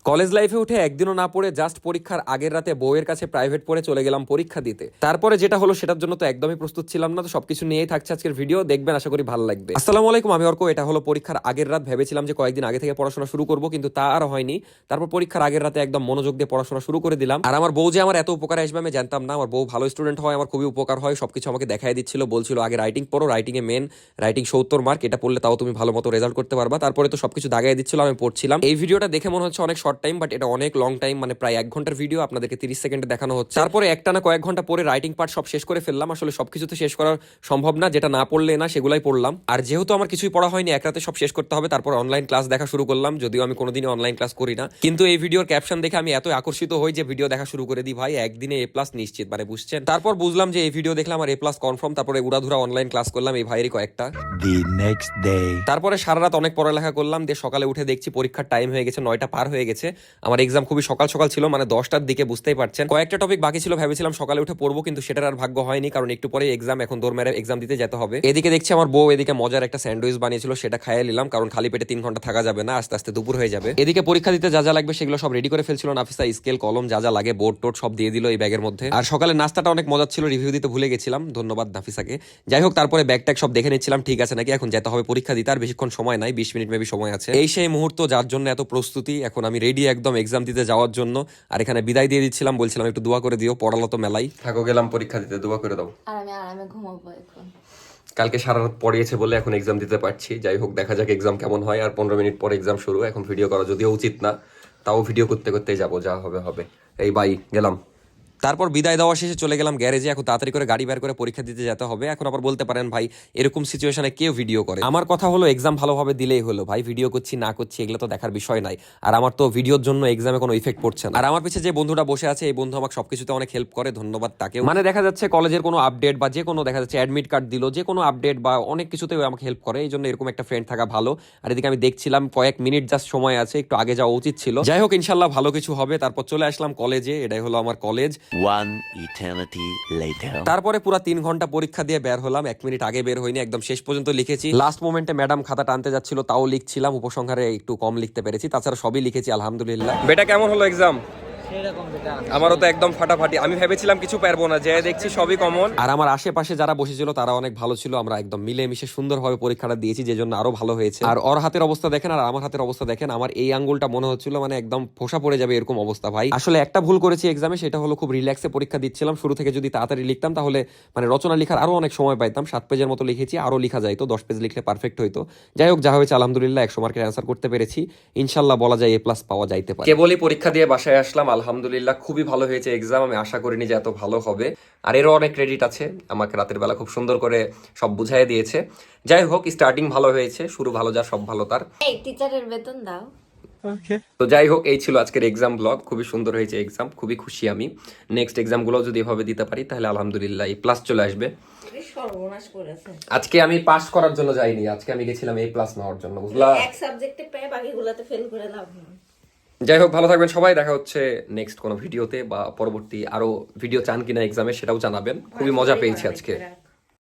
College লাইফে উঠে একদিনও না পড়ে জাস্ট পরীক্ষার আগের রাতে বউয়ের কাছে প্রাইভেট পড়ে চলে গেলাম পরীক্ষা দিতে। তারপরে যেটা হলো সেটার জন্য তো একদমই প্রস্তুত ছিলাম না। তো সবকিছু নিয়েই থাকছে আজকের ভিডিও, দেখবেন, আশা করি ভালো লাগবে। আসসালামু আলাইকুম, আমি অর্ক। এটা হলো পরীক্ষার আগের রাত। ভেবেছিলাম যে কয়েকদিন আগে থেকে পড়াশোনা শুরু করব, কিন্তু তা আর হয়নি। তারপর পরীক্ষার আগের রাতে একদম মনোযোগ দিয়ে পড়াশোনা শুরু করে দিলাম। আর আমার বউ যে আমার এত উপকার আসবে আমি জানতাম না। আমার বউ ভালো স্টুডেন্ট হয়, আমার খুবই উপকার হয়, সবকিছু আমাকে দেখাই দিচ্ছিল। বলছিল আগে রাইটিং পড়ো, রাইটিং এ মেন, রাইটিং 70 মার্ক, এটা পড়লে তাও তুমি ভালো মতো রেজাল্ট করতে পারবা। তারপরে তো সবকিছু দাগাই দিচ্ছিল, আমি পড়ছিলাম। এই ভিডিওটা দেখে মনে হচ্ছে অনেক শর্ট টাইম, বাট এটা অনেক লং টাইম, মানে প্রায় 1 ঘন্টার ভিডিও আপনাদেরকে 30 সেকেন্ডে দেখানো হচ্ছে। তারপরে একটানা কয়েক ঘন্টা পরে রাইটিং পার্ট সব শেষ করে ফেললাম। আসলে সবকিছু তো শেষ করা সম্ভব না, যেটা না পড়লে না সেগুলাই পড়লাম। আর যেহেতু আমার কিছুই পড়া হয়নি, এক রাতে সব শেষ করতে হবে। তারপর অনলাইন ক্লাস দেখা শুরু করলাম, যদিও আমি কোনোদিনই অনলাইন ক্লাস করি না। কিন্তু এই ভিডিওর ক্যাপশন দেখে আমি এত আকর্ষিত হই যে ভিডিও দেখা শুরু করে দিই। ভাই একদিনে A+ নিশ্চিত, মানে বুঝছেন। তারপর বুঝলাম যে এই ভিডিও দেখলাম আর A+ কনফার্ম। তারপরে উড়াধুরা অনলাইন ক্লাস করলাম এই ভাইয়েরই কয়েকটা। তারপরে সারা রাত অনেক পড়ালেখা করলাম, দিয়ে সকালে উঠে দেখছি পরীক্ষার টাইম হয়ে গেছে, 9টা পার হয়ে গেছে। আমার এক্সাম খুবই সকাল সকাল ছিল, মানে 10টার দিকে, বুঝতেই পারছেন। কয়েকটা টপিক বাকি ছিল, ভেবেছিলাম সকালে উঠে পড়বো, কিন্তু সেটার আর ভাগ্য হয়নি, কারণ একটু পরে এক্সাম, এখন দৌড় মেরে এক্সাম দিতে যেতে হবে। এদিকে দেখছি আমার বউ এদিকে মজার একটা স্যান্ডউইচ বানিয়েছিল, সেটা খাইয়ে নিলাম, কারণ খালি পেটে 3 ঘন্টা থাকা যাবে না, আস্তে আস্তে দুপুর হয়ে যাবে। এদিকে পরীক্ষা দিতে যা যা লাগবে সেগুলো সব রেডি করে ফেলছিল নাফিসা। স্কেল, কলম, যা যা লাগে, বোর্ড টোড সব দিয়ে দিল এই ব্যাগের মধ্যে। আর সকালে নাস্তাটা অনেক মজার ছিল, রিভিউ দিতে ভুলে গেছিলাম, ধন্যবাদ নাফিসাকে। যাই হোক, তারপরে ব্যাগ ট্যাগ সব দেখে নিচ্ছিলাম ঠিক আছে নাকি। এখন যেতে হবে পরীক্ষা দিতে, আর বেশিক্ষণ সময় নাই, 20 মিনিট মেবি সময় আছে। এই সেই মুহূর্ত যার জন্য এত প্রস্তুতি। এখন আমি রেডি একদম এক্সাম দিতে যাওয়ার জন্য। আর এখানে বিদায় দিয়ে দিচ্ছিলাম, বলছিলাম একটু দোয়া করে দিও, পড়ালো তো মেলাই। থাকো, গেলাম পরীক্ষা দিতে, দোয়া করে দাও। আর আমি আরামে ঘুমাবো এখন। কালকে সারা রাত পড়িয়েছে বলে এখন এক্সাম দিতে পারছি। যাই হোক, দেখা যাক এক্সাম কেমন হয়। আর 15 মিনিট পর এক্সাম শুরু। এখন ভিডিও করা যদিও উচিত না, তাও ভিডিও করতে করতেই যাবো, যা হবে হবে। এই বাই, গেলাম। তারপর বিদায় দেওয়া শেষে চলে গেলাম গ্যারেজে। এখন তাড়াতাড়ি করে গাড়ি বের করে পরীক্ষা দিতে যেতে হবে। এখন আবার বলতে পারেন ভাই এরকম সিচুয়েশনে কেউ ভিডিও করে? আমার কথা হলো এক্সাম ভালোভাবে দিলেই হলো ভাই। ভিডিও করছি না করছি এগুলো তো দেখার বিষয় নাই। আর আমার তো ভিডিওর জন্য এক্সামে কোনো ইফেক্ট পড়ছে না। আর আমার পিছে যে বন্ধুটা বসে আছে, এই বন্ধু আমাকে সবকিছুতে অনেক হেল্প করে, ধন্যবাদ তাকে। মানে দেখা যাচ্ছে কলেজের কোনো আপডেট বা যে কোনো, দেখা যাচ্ছে অ্যাডমিট কার্ড দিল, যে কোনো আপডেট বা অনেক কিছুতে আমাকে হেল্প করে। এই জন্য এরকম একটা ফ্রেন্ড থাকা ভালো। আর এদিকে আমি দেখছিলাম কয়েক মিনিট জাস্ট সময় আছে, একটু আগে যাওয়া উচিত ছিল। যাই হোক, ইনশাল্লাহ ভালো কিছু হবে। তারপর চলে আসলাম কলেজে, এটাই হলো আমার কলেজ। তারপরে পুরো 3 ঘন্টা পরীক্ষা দিয়ে বের হলাম। 1 মিনিট আগে বের হইনি, একদম শেষ পর্যন্ত লিখেছি। লাস্ট মোমেন্টে ম্যাডাম খাতা টানতে যাচ্ছিল, তাও লিখছিলাম। উপসংহারে একটু কম লিখতে পেরেছি, তাছাড়া সবই লিখেছি আলহামদুলিল্লাহ। বেটা কেমন হলো এক্সাম? আমারও তো একদম ফাটাফাটি। আমি ভেবেছিলাম কিছু পারবো না, যে দেখছি সবই কমন। আর আমার আশেপাশে যারা বসেছিল তারা অনেক ভালো ছিল। আমরা একদম মিলেমিশে সুন্দরভাবে পরীক্ষাটা দিয়েছি, যে জন্য আরো ভালো হয়েছে। আর ওর হাতের অবস্থা দেখেন আর আমার হাতের অবস্থা দেখেন। আমার এই আঙ্গুলটা মনে হচ্ছিল মানে একদম ফোসা পড়ে যাবে এরকম অবস্থা ভাই। আসলে একটা ভুল করেছি এক্সামে, সেটা হলো খুব রিল্যাক্সে পরীক্ষা দিচ্ছিলাম। শুরু থেকে যদি তাড়াতাড়ি লিখতাম তাহলে মানে রচনা লেখার আরো অনেক সময় পাইতাম। 7 পেজের মতো লিখেছি, আরো লেখা যাইতো, 10 পেজ লিখলে পারফেক্ট হইতো। যাই হোক, যা হয়েছে আলহামদুলিল্লাহ, 100 মার্কের অ্যান্সার করতে পেরেছি। ইনশাল্লাহ বলা যায় A+ পাওয়া যাইতে পারে। কেবলই পরীক্ষা দিয়ে বাসায় আসলাম, আলহামদুলিল্লাহ খুবই ভালো হয়েছে এক্সাম। আমি আশা করিনি যে এত ভালো হবে। আর এরও অনেক ক্রেডিট আছে, আমাকে রাতের বেলা খুব সুন্দর করে সব বুঝাই দিয়েছে। যাই হোক, স্টার্টিং ভালো হয়েছে, শুরু ভালো, যা সব ভালো তার। এই টিচারের বেতন দাও। তো যাই হোক, এই ছিল আজকের এক্সাম ব্লগ। খুবই সুন্দর হয়েছে এক্সাম, খুবই খুশি আমি। নেক্সট এক্সামগুলো যদি এভাবে দিতে পারি তাহলে আলহামদুলিল্লাহ A+ চলে আসবে। সর্বনাশ করেছে। আজকে আমি পাস করার জন্য যাইনি, আজকে আমি গেছিলাম A+ নেওয়ার জন্য, বুঝলা? এক সাবজেক্টে পেয়ে বাকিগুলোতে ফেল করে লাভ নেই। যাই হোক, ভালো থাকবেন সবাই। দেখা হচ্ছে নেক্সট কোনো ভিডিওতে, বা পরবর্তী আরো ভিডিও চান কিনা এক্সামে সেটাও জানাবেন। খুবই মজা পেয়েছি আজকে।